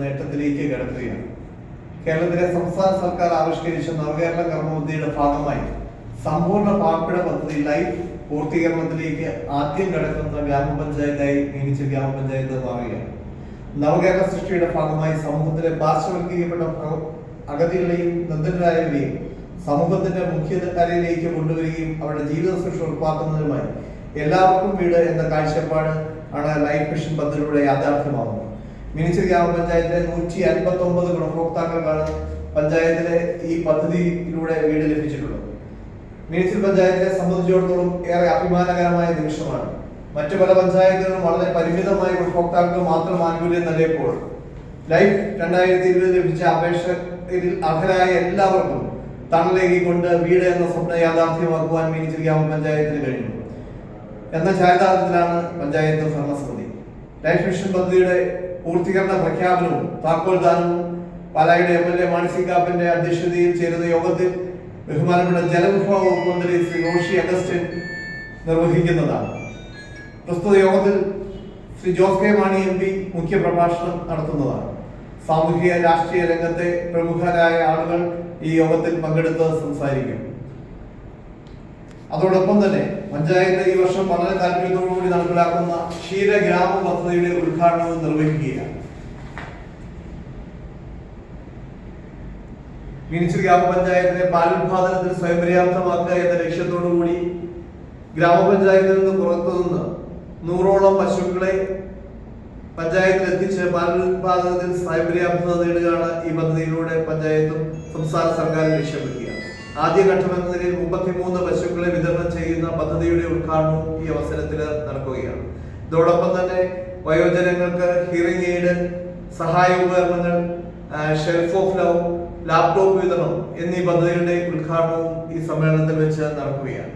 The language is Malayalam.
നേട്ടത്തിലേക്ക് കടക്കുകയാണ്. കേരളത്തിലെ സംസ്ഥാന സർക്കാർ ആവിഷ്കരിച്ച നവകേരള കർമ്മപദ്ധതിയുടെ ഭാഗമായി സമ്പൂർണ്ണ പാർപ്പിട പദ്ധതി ലൈഫ് പൂർത്തീകരണത്തിലേക്ക് ആദ്യം കടക്കുന്ന ഗ്രാമപഞ്ചായത്തായി മീനച്ചിൽ ഗ്രാമപഞ്ചായത്ത് മാറുകയാണ്. നവകേരള സൃഷ്ടിയുടെ ഭാഗമായി സമൂഹത്തിലെ പാർശ്വവൽക്കരിക്കപ്പെട്ട അഗതികളെയും നിർദ്ധനരായവരെയും സമൂഹത്തിന്റെ മുഖ്യധാരയിലേക്ക് കൊണ്ടുവരികയും അവരുടെ ജീവിത സുരക്ഷ ഉറപ്പാക്കുന്നതിനുമായി എല്ലാവർക്കും വീട് എന്ന കാഴ്ചപ്പാട് ആണ് ലൈഫ് മിഷൻ പദ്ധതിയിലൂടെ യാഥാർത്ഥ്യമാകുന്നത്. മീനച്ചിൽ ഗ്രാമപഞ്ചായത്തിലെ 159 ഗുണഭോക്താക്കൾക്കാണ് പഞ്ചായത്തിലെ ഈ പദ്ധതിയിലൂടെ വീട് ലഭിച്ചിട്ടുള്ളത്. മീനച്ചിൽ പഞ്ചായത്തിനെ സംബന്ധിച്ചിടത്തോളം ഏറെ അഭിമാനകരമായ നിമിഷമാണ്. മറ്റു പല പഞ്ചായത്തുകളും വളരെ പരിമിതമായ ഗുണഭോക്താക്കൾക്ക് മാത്രം ആനുകൂല്യം നൽകിയപ്പോൾ ലൈഫ് 2020 ലഭിച്ച അപേക്ഷയിൽ അർഹരായ എല്ലാവർക്കും തണലേകിക്കൊണ്ട് വീട് എന്ന സ്വപ്നം യാഥാർത്ഥ്യമാക്കുവാൻ മീനച്ചിൽ ഗ്രാമപഞ്ചായത്തിന് കഴിഞ്ഞു എന്ന ചാരിതാർത്ഥ്യത്തിലാണ് പഞ്ചായത്ത് ഭരണസമിതി. ലൈഫ് മിഷൻ പദ്ധതിയുടെ പൂർത്തീകരണ പ്രഖ്യാപനവും താക്കോൽദാനവും പാലായുടെ MLA മാണി സി കാപ്പന്റെ അധ്യക്ഷതയിൽ ചേരുന്ന യോഗത്തിൽ ബഹുമാനപ്പെട്ട ജലവിഭവ വകുപ്പ് മന്ത്രി ശ്രീ റോഷി അഗസ്റ്റിൻ നിർവഹിക്കുന്നതാണ്. പ്രസ്തുത യോഗത്തിൽ ശ്രീ ജോസ് കെ മാണി MP മുഖ്യപ്രഭാഷണം നടത്തുന്നതാണ്. സാമൂഹിക രാഷ്ട്രീയ രംഗത്തെ പ്രമുഖരായ ആളുകൾ ഈ യോഗത്തിൽ പങ്കെടുത്ത് സംസാരിക്കും. അതോടൊപ്പം തന്നെ പഞ്ചായത്ത് ഈ വർഷം വളരെ താല്പര്യത്തോടുകൂടി നടപ്പിലാക്കുന്ന ക്ഷീരഗ്രാമ പദ്ധതിയുടെ ഉദ്ഘാടനവും നിർവഹിക്കുകയാണ്. മീനച്ചിൽ ഗ്രാമപഞ്ചായത്തിനെ പാലുൽപാദനത്തിന് സ്വയം പര്യാപ്തമാക്കുക എന്ന ലക്ഷ്യത്തോടുകൂടി ഗ്രാമപഞ്ചായത്തിൽ നിന്ന് പുറത്തുനിന്ന് 100ഓളം പശുക്കളെ പഞ്ചായത്തിൽ എത്തിച്ച് പാലുൽപാദനത്തിൽ സ്വയം പര്യാപ്തത നേടുകയാണ് ഈ പദ്ധതിയിലൂടെ പഞ്ചായത്തും സംസ്ഥാന സർക്കാരും ലക്ഷ്യമിടുക. ആദ്യഘട്ടം എന്ന നിലയിൽ 33 പശുക്കളെ വിതരണം ചെയ്യുന്ന പദ്ധതിയുടെ ഉദ്ഘാടനവും ഈ അവസരത്തിൽ നടക്കുകയാണ്. ഇതോടൊപ്പം തന്നെ വയോജനങ്ങൾക്ക് ഹിയറിംഗ് എയ്ഡ്, സഹായ ഉപകരണങ്ങൾ, ഷെൽഫ് ഓഫ് ലവ്, ലാപ്ടോപ്പ് വിതരണം എന്നീ പദ്ധതികളുടെ ഉദ്ഘാടനവും ഈ സമ്മേളനത്തിൽ വെച്ച് നടക്കുകയാണ്.